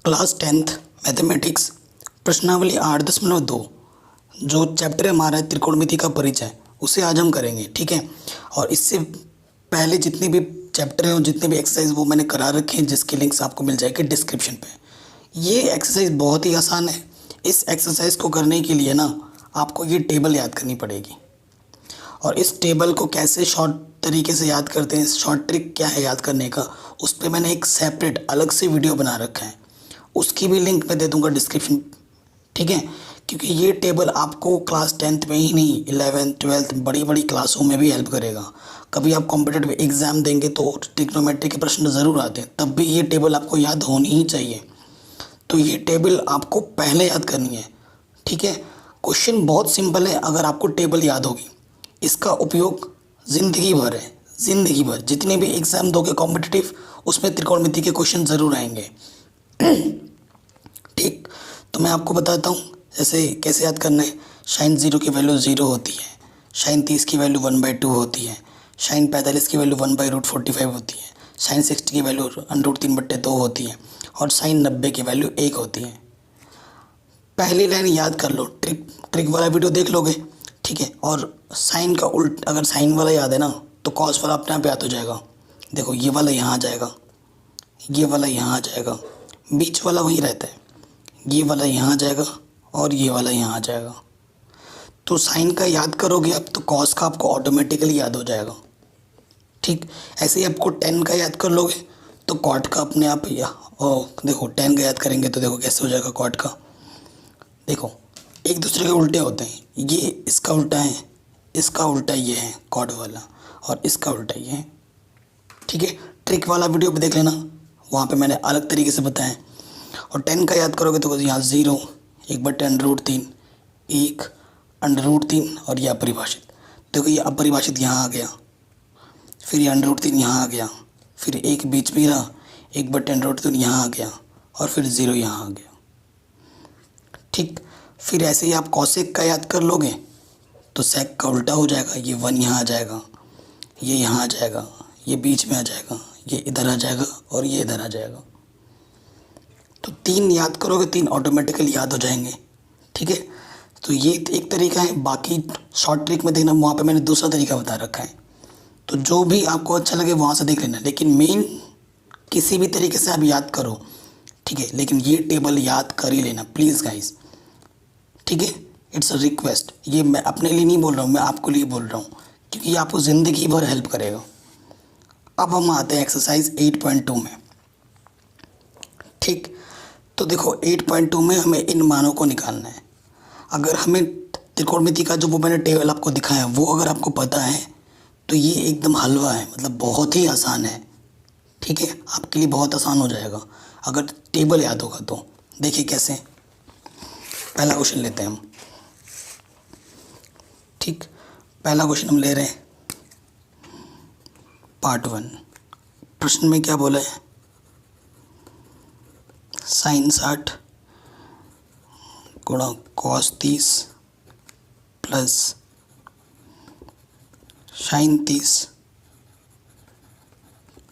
Class 10th mathematics प्रश्नावली 8.2 जो chapter है हमारा त्रिकोणमिति का परिचय, उसे आज हम करेंगे। ठीक है। और इससे पहले जितने भी चैप्टर हैं और जितने भी एक्सरसाइज वो मैंने करा रखे हैं, जिसकी लिंक्स आपको मिल जाएगी डिस्क्रिप्शन पे। ये एक्सरसाइज बहुत ही आसान है। इस एक्सरसाइज को करने के लिए ना आपको ये टेबल याद करनी पड़ेगी। और इस टेबल को कैसे शॉर्ट तरीके से याद करते हैं, शॉर्ट ट्रिक क्या है याद करने का, उस पर मैंने एक सेपरेट अलग से वीडियो बना रखा है। उसकी भी लिंक मैं दे दूंगा डिस्क्रिप्शन। ठीक है। क्योंकि ये टेबल आपको क्लास 10th में ही नहीं, 11th 12th बड़ी बड़ी क्लासों में भी हेल्प करेगा। कभी आप कॉम्पिटिटिव एग्ज़ाम देंगे तो ट्रिग्नोमेट्री के प्रश्न ज़रूर आते हैं, तब भी ये टेबल आपको याद होनी ही चाहिए। तो ये टेबल आपको पहले याद करनी है। ठीक है। क्वेश्चन बहुत सिंपल है अगर आपको टेबल याद होगी। इसका उपयोग ज़िंदगी भर है, ज़िंदगी भर जितने भी एग्ज़ाम दोगे कॉम्पिटिटिव, उसमें त्रिकोणमिति के क्वेश्चन ज़रूर आएंगे। ठीक। तो मैं आपको बताता हूँ जैसे कैसे याद करना है। साइन 0 की वैल्यू 0 होती है, साइन 30 की वैल्यू 1/2 होती है, साइन 45 की वैल्यू 1/√45 होती है, साइन 60 की वैल्यू √3/2 होती है और साइन 90 की वैल्यू 1 होती है। पहली लाइन याद कर लो, ट्रिक वाला वीडियो देख लोगे। ठीक है। और साइन का उल्ट, अगर साइन वाला याद है ना तो कॉस वाला अपने आप याद हो जाएगा। देखो ये वाला यहाँ आ जाएगा, ये वाला यहाँ आ जाएगा, बीच वाला वहीं रहता है, ये वाला यहाँ आ जाएगा और ये वाला यहाँ आ जाएगा। तो साइन का याद करोगे अब तो कॉस का आपको ऑटोमेटिकली याद हो जाएगा। ठीक। ऐसे ही आपको 10 का याद कर लोगे तो कॉट का अपने आप देखो 10 का याद करेंगे तो देखो कैसे हो जाएगा कॉट का। देखो एक दूसरे के उल्टे होते हैं, ये इसका उल्टा है, इसका उल्टा ये है कॉट वाला, और इसका उल्टा ये है। ठीक है। ट्रिक वाला वीडियो भी देख लेना, वहाँ पे मैंने अलग तरीके से बताया। और 10 का याद करोगे तो यहाँ 0, 1/√3, 1/√3 और ये अपरिभाषित। देखो ये अपरिभाषित यहाँ आ गया, फिर ये √3 यहाँ आ गया, फिर एक बीच में रहा, 1/√3 यहाँ आ गया और फिर 0 यहाँ आ गया। ठीक। फिर ऐसे ही आप कॉसेक का याद कर लोगे तो सेक का उल्टा हो जाएगा, ये 1 यहाँ आ जाएगा, ये यहाँ आ जाएगा, ये बीच में आ जाएगा, ये इधर आ जाएगा और ये इधर आ जाएगा। तो 3 याद करोगे, 3 ऑटोमेटिकली याद हो जाएंगे। ठीक है। तो ये एक तरीका है। बाकी शॉर्ट ट्रिक में देखना, वहाँ पे मैंने दूसरा तरीका बता रखा है। तो जो भी आपको अच्छा लगे वहाँ से देख लेना, लेकिन मेन किसी भी तरीके से आप याद करो। ठीक है। लेकिन ये टेबल याद कर ही लेना प्लीज़ गाइस। ठीक है। It's a request. ये मैं अपने लिए नहीं बोल रहा हूँ, मैं आपको लिए बोल रहा हूँ, क्योंकि ये आपको ज़िंदगी भर हेल्प करेगा। अब हम आते हैं एक्सरसाइज 8.2 में। ठीक। तो देखो 8.2 में हमें इन मानों को निकालना है। अगर हमें त्रिकोणमिति का जो वो मैंने टेबल आपको दिखाया वो अगर आपको पता है तो ये एकदम हलवा है, मतलब बहुत ही आसान है। ठीक है। आपके लिए बहुत आसान हो जाएगा अगर टेबल याद होगा तो। देखिए कैसे। पहला क्वेश्चन लेते हैं हम। ठीक। पहला क्वेश्चन हम ले रहे हैं पार्ट 1। प्रश्न में क्या बोला है, साइन 60 गुणा कॉस 30 प्लस साइन 30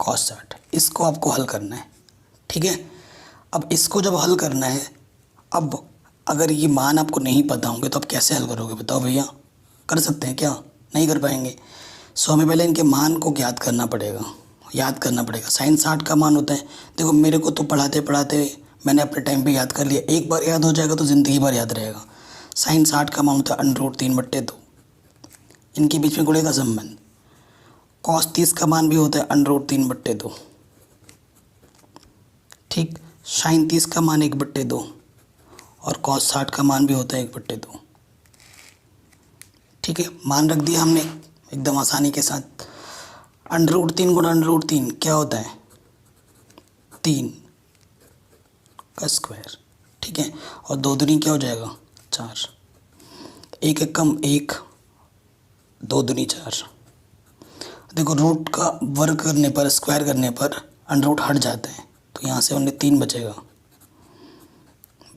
कॉस 60। इसको आपको हल करना है। ठीक है। अब इसको जब हल करना है, अब अगर ये मान आपको नहीं पता होंगे तो आप कैसे हल करोगे बताओ भैया। कर सकते हैं क्या? नहीं कर पाएंगे। सो हमें पहले इनके मान को याद करना पड़ेगा, याद करना पड़ेगा। साइन 60 का मान होता है, देखो मेरे को तो पढ़ाते पढ़ाते मैंने अपने टाइम पे याद कर लिया, एक बार याद हो जाएगा तो ज़िंदगी भर याद रहेगा। साइन 60 का मान होता है √3/2, इनके बीच में गुणे का संबंध। कॉस 30 का मान भी होता है √3/2। ठीक। साइन 30 का मान 1/2 और कॉस 60 का मान भी होता है 1/2। ठीक है। मान रख दिया हमने एकदम आसानी के साथ। √3 गुणा √3 क्या होता है, 3 का स्क्वायर। ठीक है। और 2 दूनी क्या हो जाएगा, 4। 1 एकम 1, 2 दूनी 4। देखो रूट का वर्ग करने पर, स्क्वायर करने पर √ हट जाता है, तो यहाँ से ओनली 3 बचेगा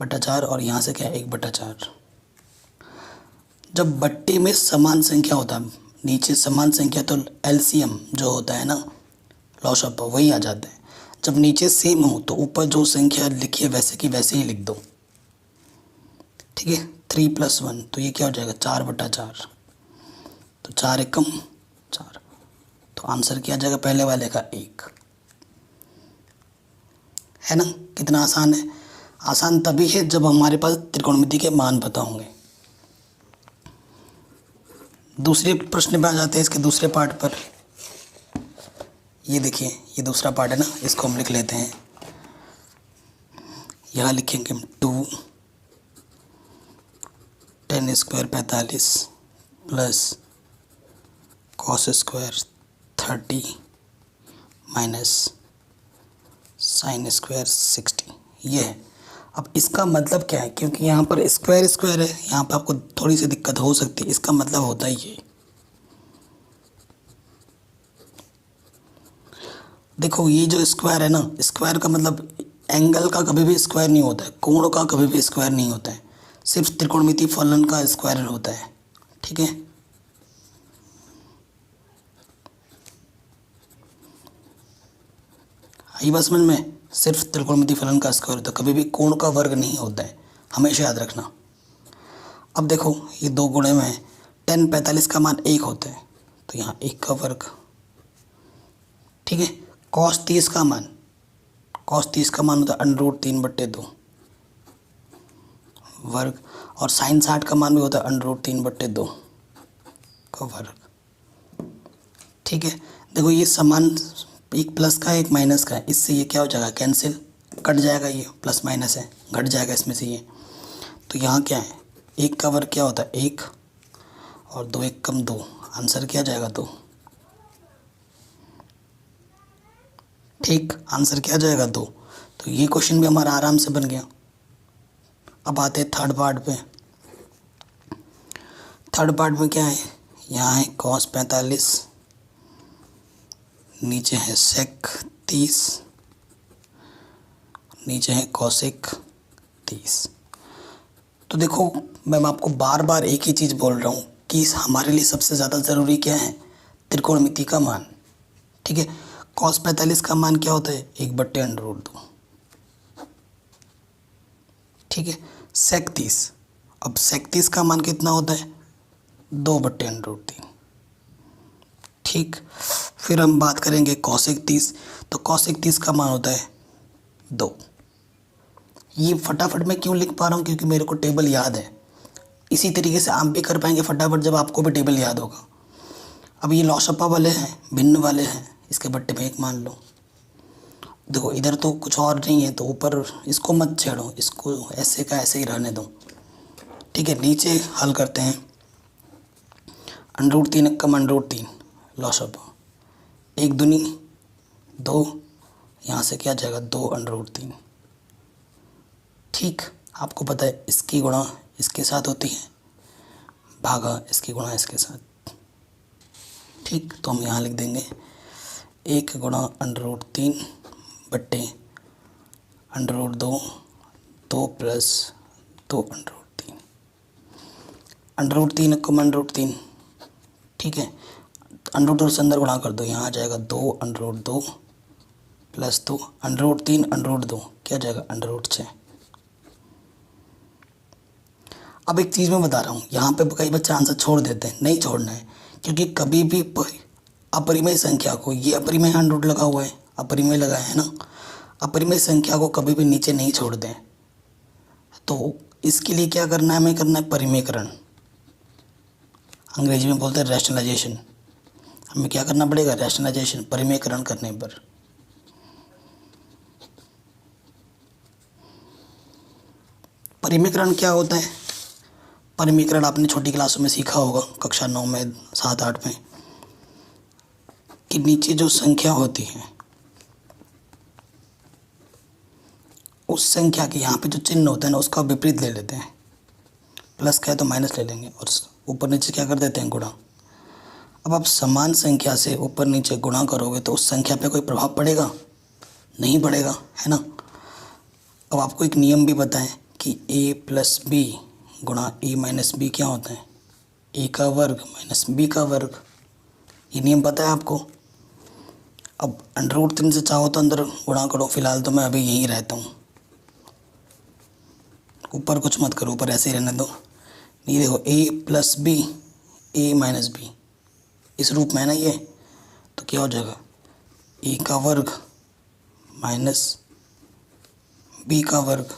/4 और यहाँ से क्या है 1/4। जब बट्टे में समान संख्या होता है, नीचे समान संख्या तो एलसीएम जो होता है ना, लॉस ऑफ वही आ जाता है। जब नीचे सेम हो तो ऊपर जो संख्या लिखी है वैसे की वैसे ही लिख दो, ठीक है। 3 + 1 तो ये क्या हो जाएगा 4/4, तो 4 एकम 4, तो आंसर क्या आ जाएगा पहले वाले का 1, है ना। कितना आसान है। आसान तभी है जब हमारे पास त्रिकोणमिति के मान पता होंगे। दूसरे प्रश्न पे आ जाते हैं, इसके दूसरे पार्ट पर। ये देखिए, ये दूसरा पार्ट है ना, इसको हम लिख लेते हैं। यहाँ लिखेंगे हम 2 10 square 45 plus cos square 30 minus sin square 60, ये है। अब इसका मतलब क्या है, क्योंकि यहाँ पर स्क्वायर स्क्वायर है, यहाँ पर आपको थोड़ी सी दिक्कत हो सकती है। इसका मतलब होता है ये, देखो ये जो स्क्वायर है ना, स्क्वायर का मतलब एंगल का कभी भी स्क्वायर नहीं होता है, कोण का कभी भी स्क्वायर नहीं होता है, सिर्फ त्रिकोणमिति फलन का स्क्वायर होता है, ठीक है। आई बात समझ में, सिर्फ त्रिकोणमिति फलन का स्क्वायर होता है, कभी भी कोण का वर्ग नहीं होता है, हमेशा याद रखना। अब देखो ये दो गुणे में 10 45 का मान 1 होता है, तो यहाँ 1 का वर्ग, ठीक है। cos 30 का मान होता है √3/2 वर्ग, और sin 60 का मान भी होता है √3/2 का वर्ग, ठीक है। देखो ये समान, एक प्लस का है एक माइनस का है, इससे ये क्या हो जाएगा कैंसिल, कट जाएगा, ये प्लस माइनस है घट जाएगा इसमें से ये। तो यहाँ क्या है, 1 का वर्ग क्या होता है 1, और 2 एकम 2, आंसर क्या जाएगा 2, ठीक। आंसर क्या जाएगा 2। तो ये क्वेश्चन भी हमारा आराम से बन गया। अब आते हैं थर्ड पार्ट पे। थर्ड पार्ट में क्या है, यहाँ है cos 45, नीचे है sec 30, नीचे है cosec 30। तो देखो मैं आपको बार बार एक ही चीज़ बोल रहा हूँ कि हमारे लिए सबसे ज़्यादा ज़रूरी क्या है, त्रिकोणमिति का मान, ठीक है। cos 45 का मान क्या होता है 1/√2, ठीक है। sec 30, अब sec 30 का मान कितना होता है 2/√3, ठीक। फिर हम बात करेंगे cosec 30, तो cosec 30 का मान होता है 2। ये फटाफट मैं क्यों लिख पा रहा हूँ, क्योंकि मेरे को टेबल याद है। इसी तरीके से आप भी कर पाएंगे फटाफट जब आपको भी टेबल याद होगा। अब ये लॉसपा वाले हैं, भिन्न वाले हैं, इसके बट्टे में 1 मान लो। देखो इधर तो कुछ और नहीं है, तो ऊपर इसको मत छेड़ो, इसको ऐसे का ऐसे ही रहने दो, ठीक है। नीचे हल करते हैं, √3 एकम √3 लॉसपा, 1 दूनी 2, यहाँ से क्या जाएगा 2/√3, ठीक। आपको पता है इसकी गुणा इसके साथ होती है, भागा इसकी गुणा इसके साथ, ठीक। तो हम यहाँ लिख देंगे 1 गुणा √3 बट्टे √2, 2 + 2/√3, √3 एकम √3, ठीक है। √2 से अंदर गुणा कर दो, यहाँ आ जाएगा 2/√2 + 2, √3 √2 क्या जाएगा √6। अब एक चीज़ मैं बता रहा हूँ, यहाँ पे कई बच्चे आंसर छोड़ देते हैं, नहीं छोड़ना है, क्योंकि कभी भी अपरिमेय संख्या को, ये अपरिमेय √ लगा हुआ है, अपरिमेय लगा है ना, अपरिमेय संख्या को कभी भी नीचे नहीं छोड़ दें। तो इसके लिए क्या करना है, हमें करना है परिमेयकरण, अंग्रेजी में बोलते हैं रैशनलाइजेशन। हमें क्या करना पड़ेगा, रैशनलाइजेशन, परिमेयकरण करने पर। परिमेयकरण क्या होता है, परिमेयकरण आपने छोटी क्लासों में सीखा होगा, कक्षा 9 में 7 8 में, कि नीचे जो संख्या होती है उस संख्या के यहाँ पे जो चिन्ह होता है ना उसका विपरीत ले लेते हैं, प्लस का है तो माइनस ले लेंगे, और ऊपर नीचे क्या कर देते हैं गुणा। अब आप समान संख्या से ऊपर नीचे गुणा करोगे तो उस संख्या पे कोई प्रभाव पड़ेगा, नहीं पड़ेगा, है ना। अब आपको एक नियम भी पता है कि a + b गुणा a - b क्या होता है, a का वर्ग - b का वर्ग, ये नियम पता है आपको। अब √3 से चाहो तो अंदर गुणा करो, फिलहाल तो मैं अभी यहीं रहता हूँ, ऊपर कुछ मत करो, ऊपर ऐसे ही रहने दो। ये देखो a + b a - b इस रूप में है ना ये, तो क्या हो जाएगा a का वर्ग माइनस b का वर्ग।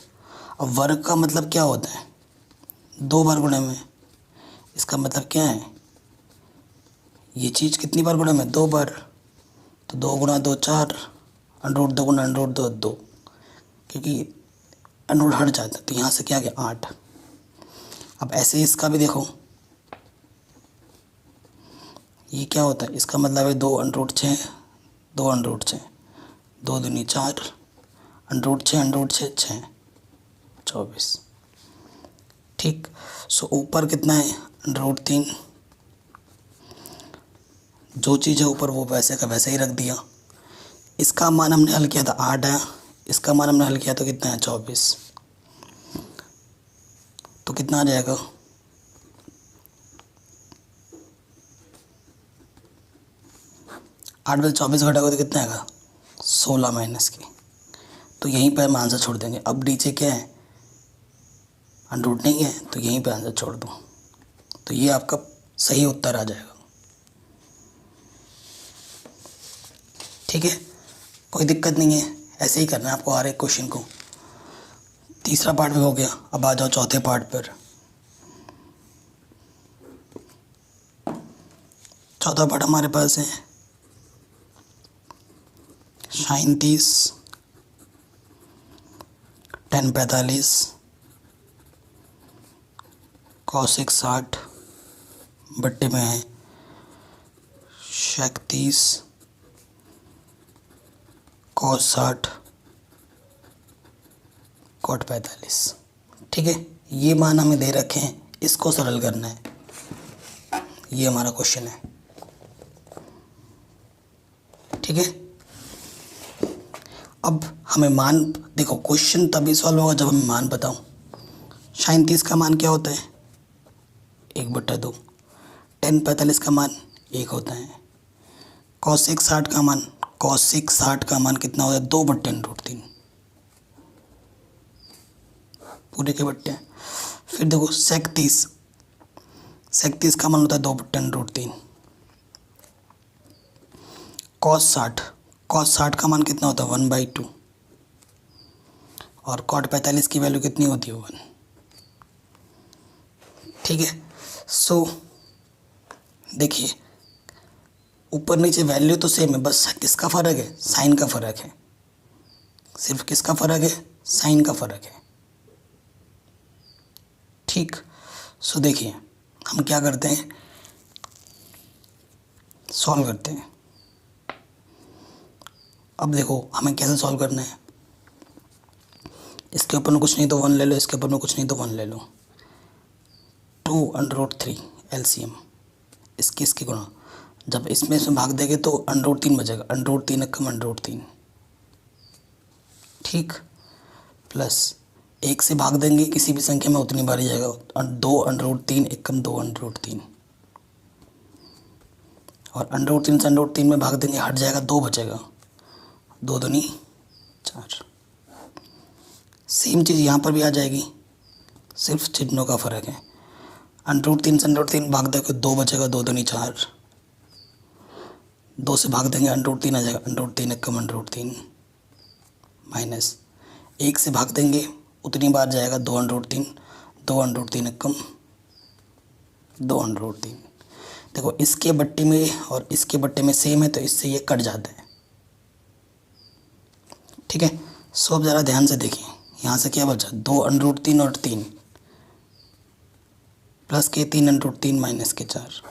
अब वर्ग का मतलब क्या होता है, 2 बार गुणे में, इसका मतलब क्या है, ये चीज़ कितनी बार गुणे में, 2 बार, तो 2 × 2 4, √2 × √2 2, क्योंकि √ हट जाता है, तो यहाँ से क्या आ गया 8। अब ऐसे ही इसका भी देखो, ये क्या होता है, इसका मतलब है 2 √6, 2 √6, 2 दूनी 4, √6 √6 6, 24। ठीक, सो ऊपर कितना है, √3, जो चीज़ है ऊपर वो वैसे का वैसे ही रख दिया। इसका मान हमने हल किया था 8 है, इसका मान हमने हल किया तो कितना है 24, तो कितना आ जाएगा, 8 में 24 घटाओगे तो कितना आएगा 16 माइनस की, तो यहीं पर हम आंसर छोड़ देंगे। अब नीचे क्या है, √ नहीं है, तो यहीं पर आंसर छोड़ दो, तो ये आपका सही उत्तर आ जाएगा। ठीक है, कोई दिक्कत नहीं है, ऐसे ही करना है आपको हर एक क्वेश्चन को। तीसरा पार्ट भी हो गया, अब आ जाओ चौथे पार्ट पर। चौथा पार्ट हमारे पास है sin 30 tan 45 cos 60 बट्टे में है sec 30 cos 60 cot 45। ठीक है, ये मान हमें दे रखे हैं, इसको सरल करना है, ये हमारा क्वेश्चन है। ठीक है, अब हमें मान देखो, क्वेश्चन तभी सॉल्व होगा जब हमें मान बताऊं। sin 30 का मान क्या होता है, 1/2। tan 45 का मान 1 होता है। cos 60 का मान कितना होता है, 2/√3, पूरे के बट्टे। फिर देखो sec 30 का मान होता है 2/√3। cos 60 का मान कितना होता है 1/2, और cot 45 की वैल्यू कितनी होती है 1। ठीक है, सो देखिए ऊपर नीचे वैल्यू तो सेम है, बस किसका फ़र्क है, साइन का फ़र्क है, सिर्फ किसका फ़र्क है, साइन का फ़र्क है। ठीक, सो देखिए हम क्या करते हैं, सॉल्व करते हैं। अब देखो हमें कैसे सॉल्व करना है, इसके ऊपर में कुछ नहीं तो 1 ले लो, इसके ऊपर में कुछ नहीं तो 1 ले लो। 2√3 LCM, इसकी गुणा, जब इसमें से भाग देंगे तो √3 बचेगा, √3 एकम √3। ठीक, प्लस 1 से भाग देंगे किसी भी संख्या में उतनी बार ही जाएगा, 2√3 एकम 2√3, और √3 से √3 में भाग देंगे, हट जाएगा, 2 बचेगा, 2 दूनी 4। सेम चीज़ यहाँ पर भी आ जाएगी, सिर्फ चिन्हों का फ़र्क है। √3 से √3 भाग देंगे 2 बचेगा, 2 दूनी 4, 2 से भाग देंगे √3 आ जाएगा, √3 एकम √3, माइनस 1 से भाग देंगे उतनी बार जाएगा, 2√3, 2√3 एकम 2√3। देखो इसके बट्टे में और इसके बट्टे में सेम है, तो इससे ये कट जाता है। ठीक है, सो अब ज़रा ध्यान से देखिए, यहाँ से क्या बचा, 2√3 और 3, प्लस के 3√3 माइनस के 4।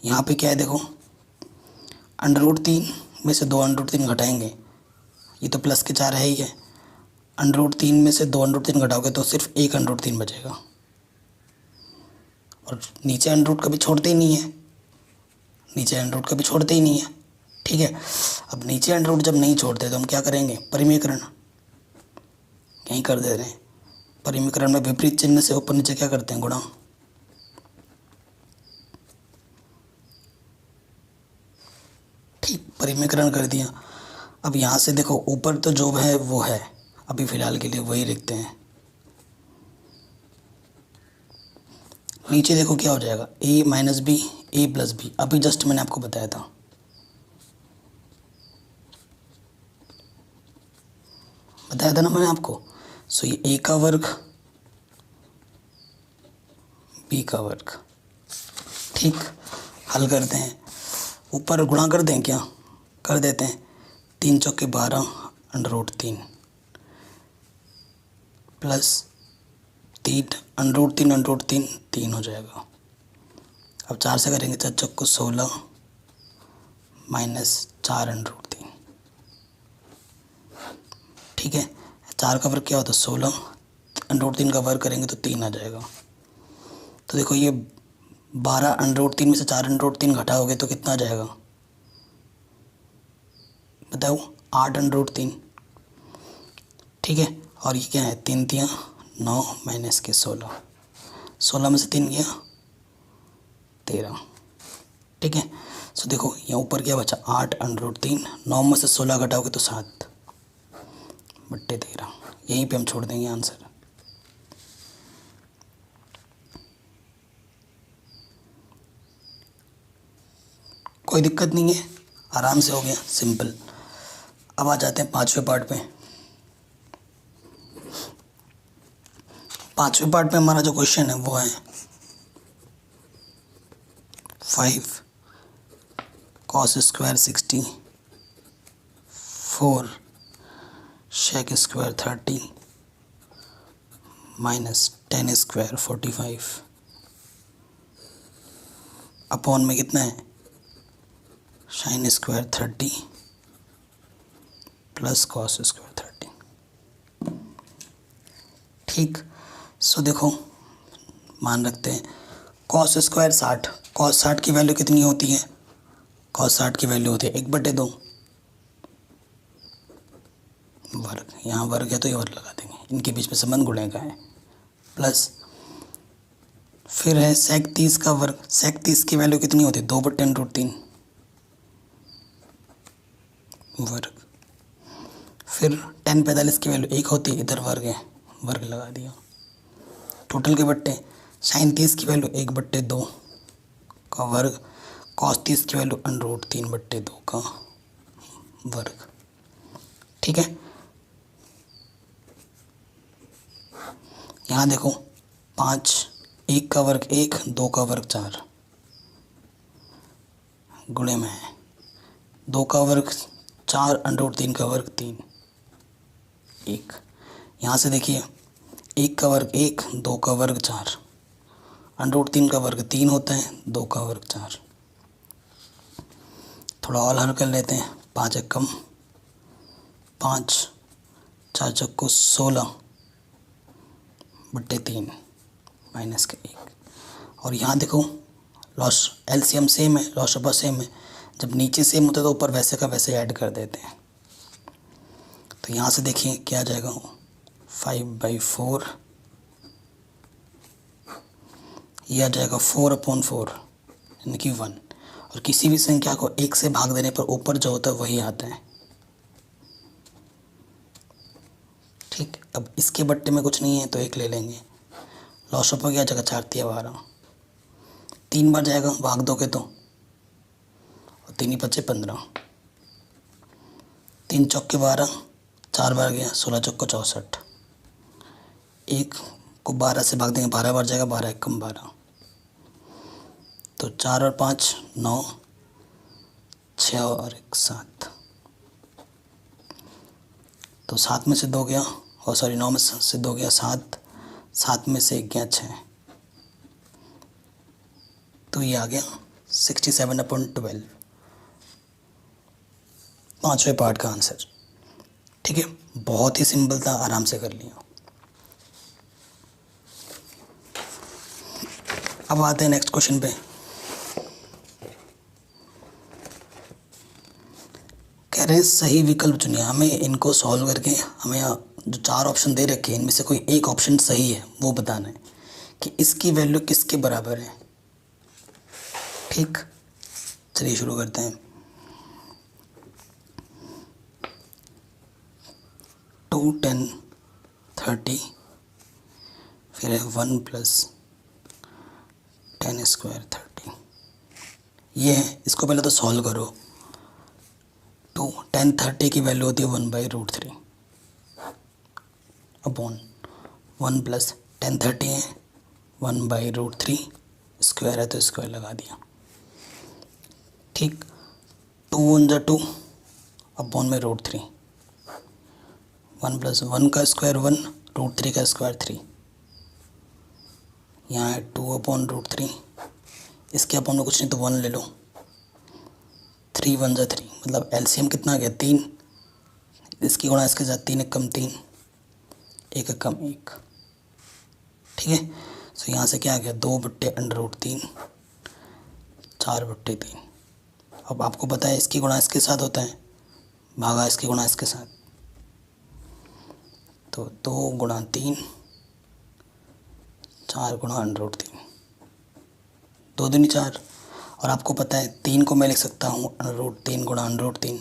यहाँ पे क्या है देखो, √3 में से 2√3 घटाएंगे, ये तो प्लस के 4 है ही है, √3 में से 2√3 घटाओगे तो सिर्फ 1 √3 बचेगा, और नीचे √ कभी छोड़ते ही नहीं है, नीचे √ कभी छोड़ते ही नहीं है। ठीक है, अब नीचे √ जब नहीं छोड़ते तो हम क्या करेंगे, परिमेयकरण यहीं कर दे रहे हैं। परिमेयकरण में विपरीत चिन्ह से ऊपर नीचे क्या करते हैं, गुणा। ठीक, परिमीकरण कर दिया। अब यहाँ से देखो ऊपर तो जो है वो है, अभी फ़िलहाल के लिए वही लिखते हैं। नीचे देखो क्या हो जाएगा, a minus B A plus B, अभी जस्ट मैंने आपको बताया था। ना मैंने आपको। सो ये a का वर्ग b का वर्ग। ठीक, हल करते हैं। ऊपर गुणा कर दें क्या, कर देते हैं। 3 चौके 12 under root 3 plus 3 under root 3 3 हो जाएगा। अब 4 से करेंगे, 4 चौको 16 माइनस 4 अंडर रूट 3। ठीक है, 4 का वर्ग क्या होता है 16, अंडर रूट 3 का वर्ग करेंगे तो 3 आ जाएगा। तो देखो ये 12 अंडर रूट 3 में से 4 अंडर रूट 3 घटाओगे तो कितना आ जाएगा बताओ, 8 अंडर रूट 3। ठीक है, और ये क्या है, 3 तियाँ 9 माइनस के 16, 16 में से 3 गया 13। ठीक है, सो देखो यहाँ ऊपर क्या बचा 8 अंडर रूट 3, 9 में से 16 घटाओगे तो 7 बट्टे 13। यहीं पे हम छोड़ देंगे आंसर। कोई दिक्कत नहीं है, आराम से हो गया, सिंपल। अब आ जाते हैं 5वें पार्ट पे। 5वें पार्ट में हमारा जो क्वेश्चन है वो है 5 cos square 60 4 sec square 30 minus 10 square 45 upon में कितना है sin square 30 plus cos square 30। ठीक, सो देखो मान रखते हैं cos स्क्वायर 60, cos 60 की वैल्यू कितनी होती है, cos 60 की वैल्यू होती है 1/2 वर्ग, यहाँ वर्ग है तो ये वर्ग लगा देंगे, इनके बीच में संबंध गुणे का है, प्लस फिर है sec 30 का वर्ग, sec 30 की वैल्यू कितनी होती है 2/√3 वर्ग, फिर tan 45 की वैल्यू 1 होती है, इधर वर्ग है, वर्ग लगा दिया। टोटल के बट्टे sin 30 की वैल्यू 1/2 का वर्ग, cos 30 की वैल्यू √3/2 का वर्ग। ठीक है, यहाँ देखो 5, 1 का वर्ग 1, 2 का वर्ग 4 गुणे में है 2 का वर्ग 4 √3 का वर्ग 3 1। यहाँ से देखिए 1 का वर्ग 1, 2 का वर्ग 4, √3 का वर्ग 3 होता है, 2 का वर्ग 4। थोड़ा और हल कर लेते हैं, 5 एकम 5, 4 चक्को 16 बट्टे 3 माइनस के 1। और यहाँ देखो लॉस एलसीएम सेम है, लॉस ऑफ सेम है, जब नीचे सेम होता है तो ऊपर वैसे का वैसे ऐड कर देते हैं। तो यहाँ से देखिए क्या आ जाएगा 5/4, ये आ जाएगा 4/4 यानी कि 1। और किसी भी संख्या को 1 से भाग देने पर ऊपर जो होता है वही आता है। ठीक, अब इसके बट्टे में कुछ नहीं है तो 1 ले लेंगे, लॉस ऑफ हो गया जगह 4 तिया 12, 3 बार जाएगा भाग दोगे तो, और 3 5 15, 3 चौके 12, 4 बार गया 16 चौको 64, 1 को 12 से भाग देंगे 12 बार जाएगा, 12 एकम 12, तो 4 और 5 9, 6 और 1 7, तो 7 में से 2 गया, और सॉरी 9 में से 2 गया 7, 7 में से 1 गया 6, तो ये आ गया 67/12 5वें पार्ट का आंसर। ठीक है, बहुत ही सिंपल था, आराम से कर लिया। अब आते हैं नेक्स्ट क्वेश्चन पे। कह रहे हैं सही विकल्प चुनिए। हमें इनको सॉल्व करके हमें जो 4 ऑप्शन दे रखे हैं इनमें से कोई एक ऑप्शन सही है वो बताना है कि इसकी वैल्यू किसके बराबर है। ठीक, चलिए शुरू करते हैं। 2 10 30, फिर है 1 + 10 स्क्वायर 30। ये है, इसको पहले तो सॉल्व करो। 2 10 30 की वैल्यू होती है 1/√3 अपॉन 1 + 10 30 है 1/√3, स्क्वायर है तो स्क्वायर लगा दिया। ठीक, 2 1 × 2 अपॉन में √3, 1 + 1 का स्क्वायर 1, √3 का स्क्वायर 3, यहाँ है 2/√3, इसके अपॉन में कुछ नहीं तो 1 ले लो। 3 1 × 3 मतलब एलसीएम कितना आ गया 3, इसकी गुणा इसके साथ 3 × 1 = 3, 1 × 1 = 1। ठीक है, तो यहाँ से क्या आ गया 2/√3, 4/3। अब आपको पता है इसकी गुणा इसके साथ होता है, भागा इसकी गुणा इसके साथ, तो 2 × 3 4 × √3, 2 दूनी 4। और आपको पता है 3 को मैं लिख सकता हूँ √3 × √3,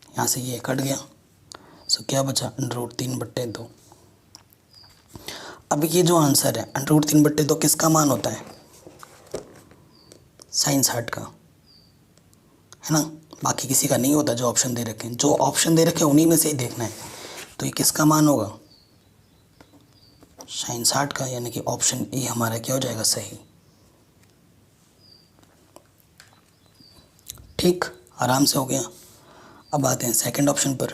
यहाँ से ये कट गया, सो क्या बचा √3/2। अब ये जो आंसर है √3/2 किसका मान होता है, sin 60 का, है ना, बाकी किसी का नहीं होता। जो ऑप्शन दे रखे हैं, जो ऑप्शन दे रखे हैं उन्हीं में से ही देखना है। तो ये किसका मान होगा, sin 60 का, यानी कि ऑप्शन ए हमारा क्या हो जाएगा सही। ठीक, आराम से हो गया। अब आते हैं सेकंड ऑप्शन पर।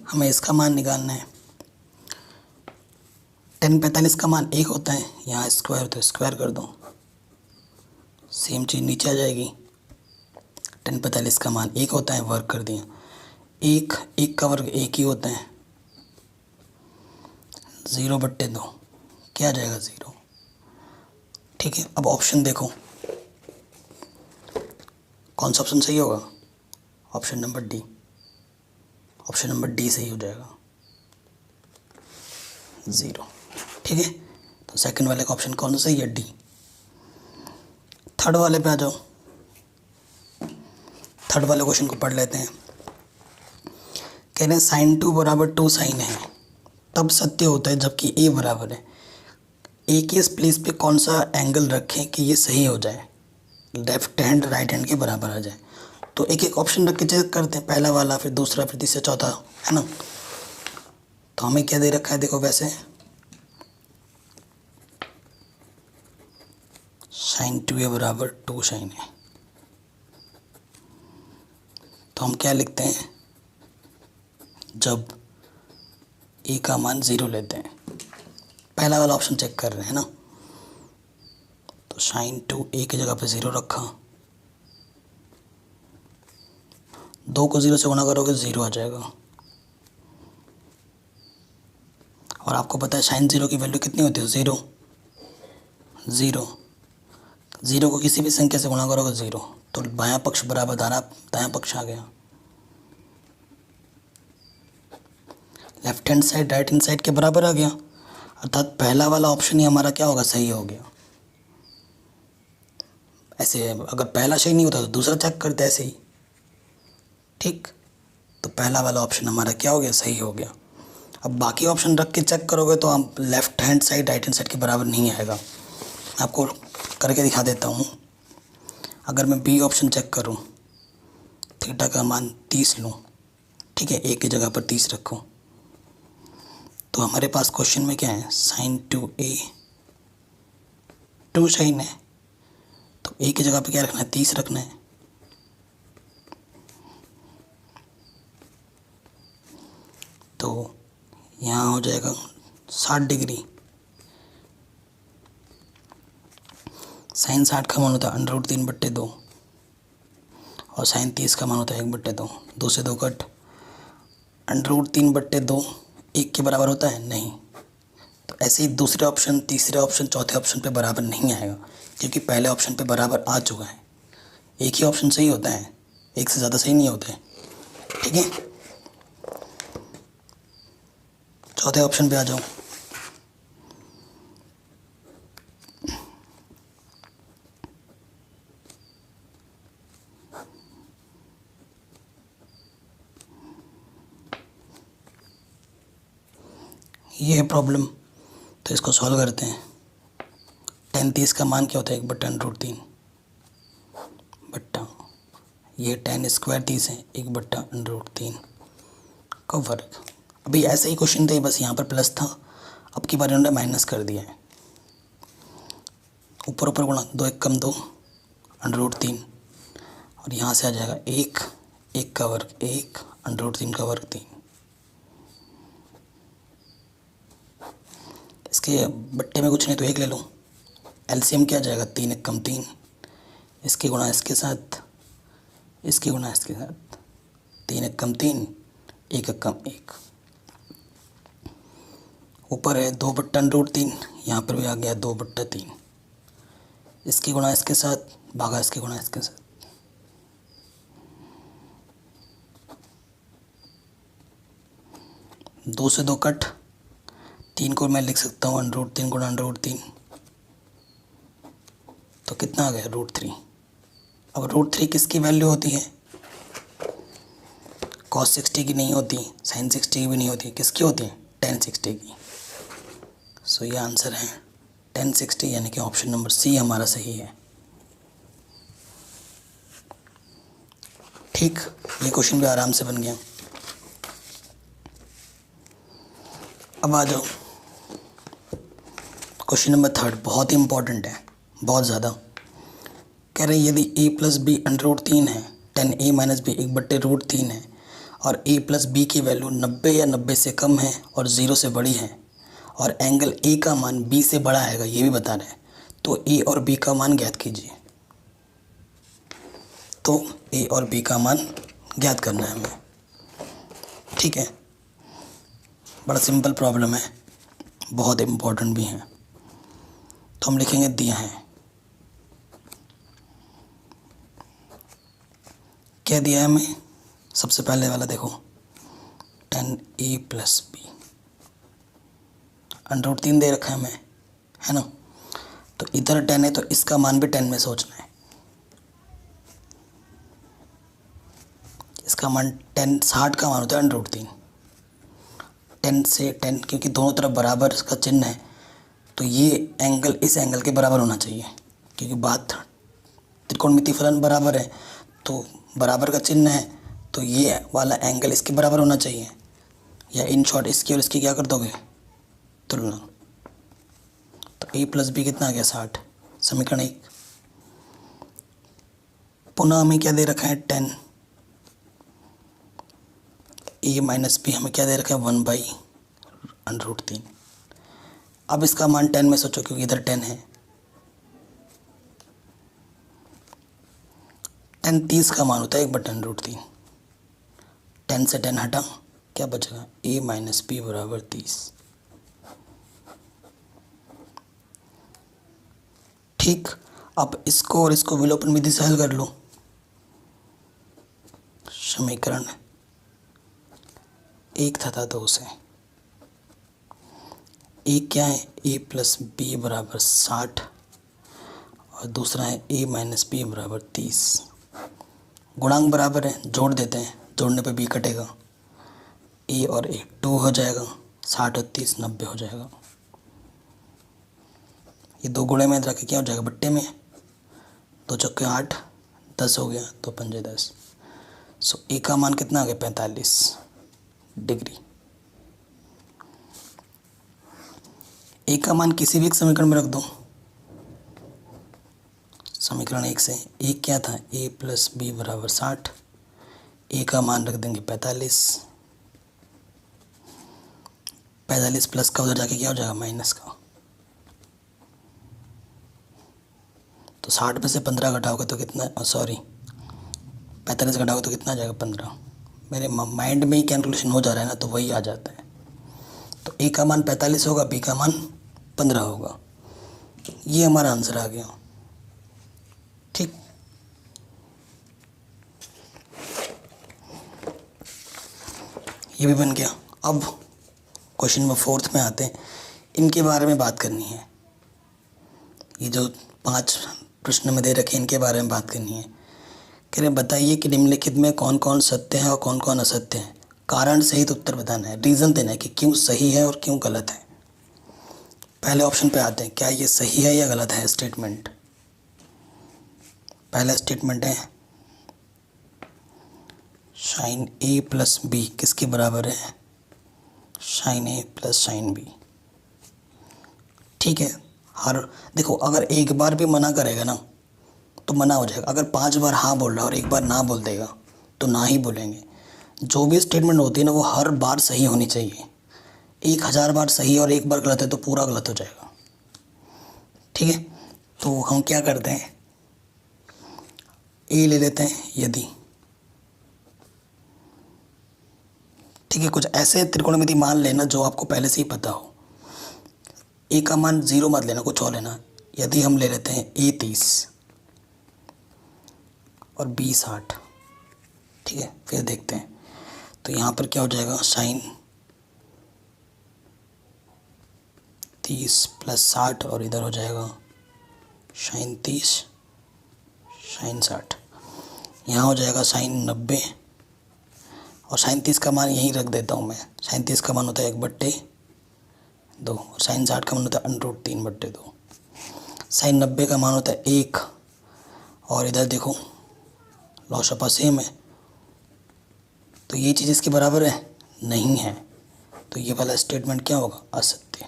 हमें इसका मान निकालना है। 10 45 का मान 1 होता है, यहाँ स्क्वायर तो स्क्वायर कर दो, सेम चीज़ नीचे आ जाएगी। 10 45 का मान 1 होता है, वर्क कर दिया। 1 का वर्ग 1 ही होता है, 0/2 क्या आ जाएगा 0। ठीक है, अब ऑप्शन देखो कौन सा ऑप्शन सही होगा, option number D. Option number D सही हो जाएगा 0। ठीक है, तो सेकंड वाले का ऑप्शन कौन सा सही है, डी। थर्ड वाले पे आ जाओ। थर्ड वाले क्वेश्चन को पढ़ लेते हैं। कह रहे हैं sin 2 = 2 sin है तब सत्य होता है जबकि a बराबर है। ए के इस प्लेस पे कौन सा एंगल रखें कि ये सही हो जाए, लेफ्ट हैंड राइट हैंड के बराबर आ जाए। तो एक एक ऑप्शन रख के चेक करते हैं, पहला वाला, फिर दूसरा, फिर तीसरा, चौथा, है ना। तो हमें क्या दे रखा है, देखो वैसे sin 2a = 2 sin है। तो हम क्या लिखते हैं, जब ए का मान 0 लेते हैं, पहला वाला ऑप्शन चेक कर रहे हैं ना। तो sin 2a की जगह पे 0 रखा, 2 को 0 से गुणा करोगे 0 आ जाएगा। और आपको पता है sin 0 की वैल्यू कितनी होती है, 0। 0 को किसी भी संख्या से गुणा करोगे 0, तो बायां पक्ष बराबर दायां पक्ष आ गया। Left hand side right hand side के बराबर आ गया, अर्थात पहला वाला ऑप्शन ही हमारा क्या होगा, सही हो गया। ऐसे अगर पहला सही नहीं होता तो दूसरा चेक करते ऐसे ही। ठीक, तो पहला वाला ऑप्शन हमारा क्या हो गया, सही हो गया। अब बाकी ऑप्शन रख के चेक करोगे तो आप left hand side right hand side के बराबर नहीं आएगा। मैं आपको करके दिखा देता हूँ। अगर मैं बी ऑप्शन चेक करूँ, थीटा का मान 30 लूँ, ठीक है, ए की जगह पर 30 रखूँ, तो हमारे पास क्वेश्चन में क्या है, sin 2a 2 sin है, तो ए की जगह पे क्या रखना है, 30 रखना है। तो यहाँ हो जाएगा 60 डिग्री। sin 60 का मान होता है √3/2 और sin 30 का मान होता है 1/2। 2 से 2 कट, √3/2 1 के बराबर होता है नहीं। तो ऐसे ही दूसरे ऑप्शन, तीसरे ऑप्शन, चौथे ऑप्शन पे बराबर नहीं आएगा, क्योंकि पहले ऑप्शन पे बराबर आ चुका है। एक ही ऑप्शन सही होता है, एक से ज़्यादा सही नहीं होते। ठीक है, चौथे ऑप्शन पे आ जाओ। ये है प्रॉब्लम, तो इसको सॉल्व करते हैं। 10 30 का मान क्या होता है? 1/√3 बट्टा ये 10² 30 है 1/√3 का वर्ग। अभी ऐसे ही क्वेश्चन थे, बस यहाँ पर प्लस था, अब की बार इन्होंने माइनस कर दिया है। ऊपर ऊपर गुणा, 2 1 कम 2 √3, और यहाँ से आ जाएगा 1 1 का वर्ग 1 √3 का वर्ग 3। इसके बट्टे में कुछ नहीं तो 1 ले लो। एलसीएम क्या आ जाएगा? 3 1 कम 3, इसके गुणा इसके साथ, इसके गुणा इसके साथ, 3 1 कम 3 1 1 कम 1। ऊपर है 2/√3, यहाँ पर भी आ गया 2/3, इसकी गुणा इसके साथ भागा इसके गुणा इसके साथ। दो से 2 कट, 3 को मैं लिख सकता हूँ √3 गुणा √3, तो कितना आ गया? √3। अब √3 किसकी वैल्यू होती है? cos 60 की नहीं होती, sin 60 की भी नहीं होती, किसकी होती है? tan 60 की। सो ये आंसर है tan 60, यानी कि ऑप्शन नंबर सी हमारा सही है। ठीक, ये क्वेश्चन भी आराम से बन गया। अब आ जाओ क्वेश्चन नंबर 3, बहुत ही इंपॉर्टेंट है, बहुत ज़्यादा। कह रहे यदि a + b √3 है, tan a - b 1/√3 है, और a + b की वैल्यू 90 या 90 से कम है और 0 से बड़ी है, और एंगल a का मान b से बड़ा आएगा, ये भी बता रहे हैं, तो a और b का मान ज्ञात कीजिए। तो a और b का मान ज्ञात करना है हमें। ठीक है, बड़ा सिंपल प्रॉब्लम है, बहुत इम्पोर्टेंट भी है। तो हम लिखेंगे दिया है, क्या दिया है हमें? सबसे पहले वाला देखो, tan a + b √3 दे रखा है हमें, है ना। तो इधर 10 है तो इसका मान भी 10 में सोचना है। इसका मान 10 60 का मान होता है √3। 10 से 10, क्योंकि दोनों तरफ बराबर का चिन्ह है, तो ये एंगल इस एंगल के बराबर होना चाहिए, क्योंकि बात त्रिकोणमितीय फलन बराबर है, तो बराबर का चिन्ह है, तो ये वाला एंगल इसके बराबर होना चाहिए, या इन शॉर्ट इसकी और इसकी क्या कर दोगे? तुलना। तो a + b कितना आ गया? 60। समीकरण 1। पुनः हमें क्या दे रखा है? 10। a - b हमें क्या दे रखा है? 1/√3। अब इसका मान 10 में सोचो, क्योंकि इधर 10 है। 10 30 का मान होता है 1/√3। 10 से 10 हटा, क्या बचेगा? a - b = 30। ठीक, अब इसको और इसको विलोपन विधि से हल कर लो। समीकरण 1 तथा 2 से एक क्या है? a + b = 60, और दूसरा है a - b = 30। गुणांक बराबर है, जोड़ देते हैं, जोड़ने पे b कटेगा, a और a 2 हो जाएगा, 60 और 30 90 हो जाएगा। ये 2 गुणे में रख के क्या हो जाएगा? बट्टे में 2 चौके 8, 10 हो गया, 2 पंजे 10। सो a का मान कितना आ गया? 45 डिग्री। a का मान किसी भी एक समीकरण में रख दो। समीकरण 1 से a क्या था? a + b = 60। a का मान रख देंगे 45। 45 प्लस का उधर जाके क्या हो जाएगा? माइनस का। तो 60 में से 15 घटाओगे तो कितना? 45 घटाओगे तो कितना आ जाएगा? 15। मेरे माइंड में ही कैलकुलेशन हो जा रहा है ना, तो वही आ जाता है। तो a का मान 45 होगा, b का मान 15 होगा। ये हमारा आंसर आ गया। ठीक, ये भी बन गया। अब क्वेश्चन नंबर 4 में आते हैं, इनके बारे में बात करनी है। ये जो 5 प्रश्न में दे रखे हैं इनके बारे में बात करनी है। कह रहे बताइए कि निम्नलिखित में कौन कौन सत्य है और कौन कौन असत्य है। कारण सहित उत्तर बताना है, रीज़न देना है कि क्यों सही है और क्यों गलत है। पहले ऑप्शन पे आते हैं, क्या ये सही है या गलत है स्टेटमेंट। पहला स्टेटमेंट है साइन ए प्लस बी किसके बराबर है, साइन ए प्लस साइन बी। ठीक है, देखो अगर एक बार भी मना करेगा ना तो मना हो जाएगा। अगर 5 बार हाँ बोल रहा है और एक बार ना बोल देगा तो ना ही बोलेंगे। जो भी स्टेटमेंट होती है ना वो हर बार सही होनी चाहिए। 1000 बार सही और एक बार गलत है तो पूरा गलत हो जाएगा। ठीक है, तो हम क्या करते हैं, ए ले लेते हैं यदि। ठीक है, कुछ ऐसे त्रिकोणमिति मान लेना जो आपको पहले से ही पता हो। ए का मान 0 मत लेना, कुछ और लेना। यदि हम ले लेते हैं ए 30 और बी 60। ठीक है, फिर देखते हैं तो यहाँ पर क्या हो जाएगा, साइन 30 प्लस 60 और इधर हो जाएगा साइन 30 साइन 60। यहाँ हो जाएगा साइन 90 और साइन 30 का मान यहीं रख देता हूँ मैं। साइन 30 का मान होता है 1/2 और साइन 60 का मान होता है √3/2। साइन 90 का मान होता है 1 और इधर देखो लॉसपा सेम है तो ये चीज़ इसके बराबर है नहीं है, तो ये वाला स्टेटमेंट क्या होगा, असत्य।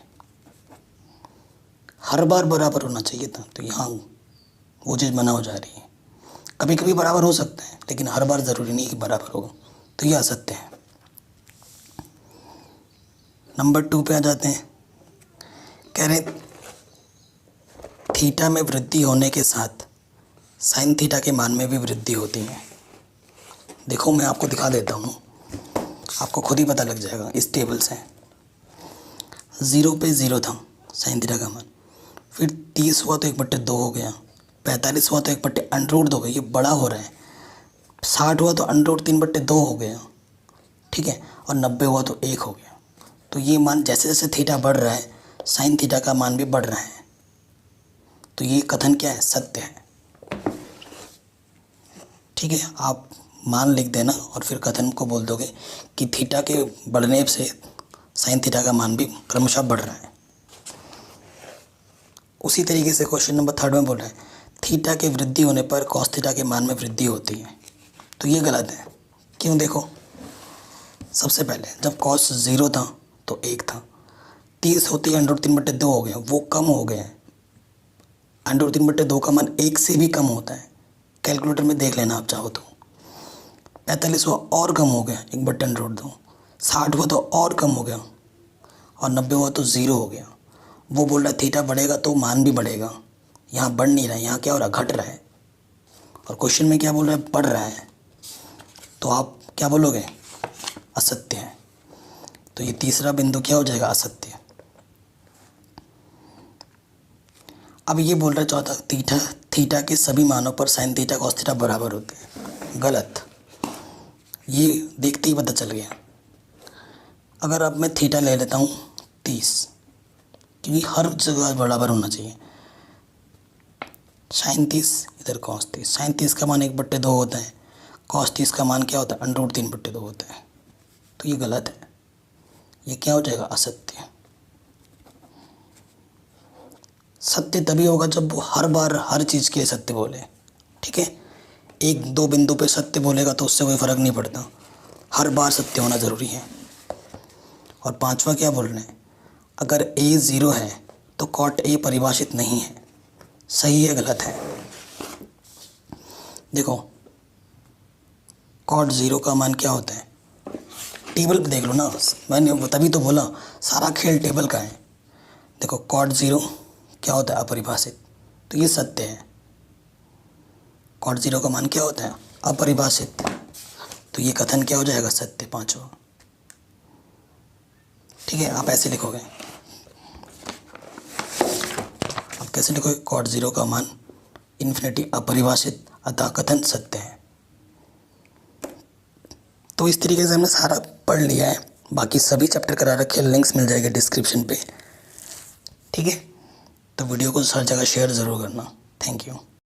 हर बार बराबर होना चाहिए था, तो यहाँ वो चीज़ मना हो जा रही है। कभी कभी बराबर हो सकता है लेकिन हर बार ज़रूरी नहीं कि बराबर होगा, तो ये असत्य है। नंबर 2 पे आ जाते हैं। कह रहे थीटा में वृद्धि होने के साथ साइन थीटा के मान में भी वृद्धि होती है। देखो मैं आपको दिखा देता हूँ, आपको खुद ही पता लग जाएगा इस टेबल से। 0 पे 0 था साइन थीटा का मान, फिर 30 हुआ तो 1/2 हो गया, 45 हुआ तो 1/√2 हो गया, ये बड़ा हो रहा है। 60 हुआ तो √3/2 हो गया। ठीक है, और 90 हुआ तो 1 हो गया। तो ये मान जैसे जैसे थीटा बढ़ रहा है साइन थीटा का मान भी बढ़ रहा है। तो ये कथन क्या है, सत्य है। ठीक है, आप मान लिख देना और फिर कथन को बोल दोगे कि थीटा के बढ़ने से साइन थीटा का मान भी क्रमशः बढ़ रहा है। उसी तरीके से क्वेश्चन नंबर 3 में बोल रहा है थीटा के वृद्धि होने पर कॉस थीटा के मान में वृद्धि होती है। तो ये गलत है। क्यों, देखो सबसे पहले जब कॉस 0 था तो 1 था, 30 होती है √3/2 हो गया, वो कम हो गया है। √3/2 का मान 1 से भी कम होता है, कैलकुलेटर में देख लेना आप चाहो तो। 45 हुआ और कम हो गया 1/√2, 60 हुआ तो और कम हो गया और 90 हुआ तो 0 हो गया। वो बोल रहा है थीटा बढ़ेगा तो मान भी बढ़ेगा, यहाँ बढ़ नहीं रहा है, यहाँ क्या हो रहा है, घट रहा है। और क्वेश्चन में क्या बोल रहा है, बढ़ रहा है। तो आप क्या बोलोगे, असत्य है। तो ये तीसरा बिंदु क्या हो जाएगा, असत्य। अब ये बोल रहा है चौथा, थीटा के सभी मानों पर साइन थीटा कॉस थीटा बराबर होते हैं। गलत, ये देखते ही पता चल गया। अगर अब मैं थीटा ले लेता हूँ 30, क्योंकि हर जगह बराबर होना चाहिए। साइन 30 इधर कॉस 30, साइन 30 का मान 1/2 होता है, कॉस 30 का मान क्या होता है, √3/2 होता है। तो ये गलत है, ये क्या हो जाएगा, असत्य। सत्य तभी होगा जब वो हर बार हर चीज़ के लिए सत्य बोले। ठीक है, 1-2 बिंदु पे सत्य बोलेगा तो उससे कोई फ़र्क नहीं पड़ता, हर बार सत्य होना ज़रूरी है। और 5वां क्या बोल रहे हैं, अगर a 0 है तो कॉट a परिभाषित नहीं है। सही है, गलत है। देखो कॉट 0 का मान क्या होता है, टेबल पे देख लो ना, मैंने तभी तो बोला सारा खेल टेबल का है। देखो कॉट 0 क्या होता है, अपरिभाषित, तो ये सत्य है। कॉट 0 का मान क्या होता है, अपरिभाषित, तो ये कथन क्या हो जाएगा, सत्य, 5वां। ठीक है, आप ऐसे लिखोगे, आप कैसे लिखोगे, कॉट 0 का मान इन्फिनिटी अपरिभाषित अतः कथन सत्य है। तो इस तरीके से हमने सारा पढ़ लिया है बाकी सभी चैप्टर करा रखे, लिंक्स मिल जाएंगे डिस्क्रिप्शन पे। ठीक है, तो वीडियो को हर जगह शेयर ज़रूर करना। Thank you.